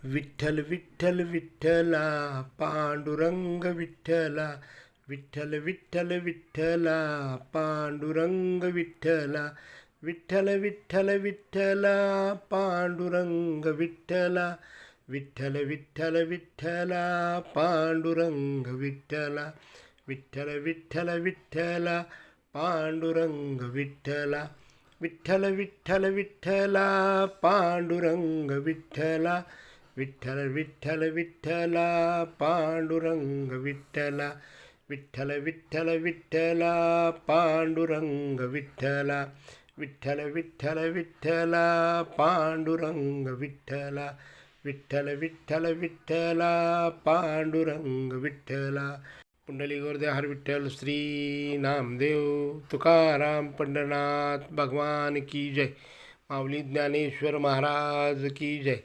विठ्ठल विठ्ठल विठ्ठला पांडुरंग विठ्ठला, विठ्ठल विठ्ठल विठ्ठला पांडुरंग विठ्ठला, विठ्ठल विठ्ठल विठ्ठला पांडुरंग विठ्ठला, विठ्ठल विठ्ठल विठ्ठला पांडुरंग विठ्ठला, विठ्ठल विठ्ठल विठ्ठला पांडुरंग विठ्ठला, विठ्ठल विठ्ठल विठ्ठला पांडुरंग विठ्ठला, विठ्ठल विठ्ठल विठ्ठला पांडुरंग विठ्ठला, विठ्ठल विठ्ठल विठ्ठला पांडुरंग विठ्ठला, विठ्ठल विठ्ठल विठ्ठला पांडुरंग विठ्ठला, विठ्ठल विठ्ठल विठ्ठला पांडुरंग विठ्ठला. पुंडलिक वरदे हर विठ्ठल. श्री नामदेव तुकाराम पंढरनाथ भगवान की जय. माऊली ज्ञानेश्वर महाराज की जय.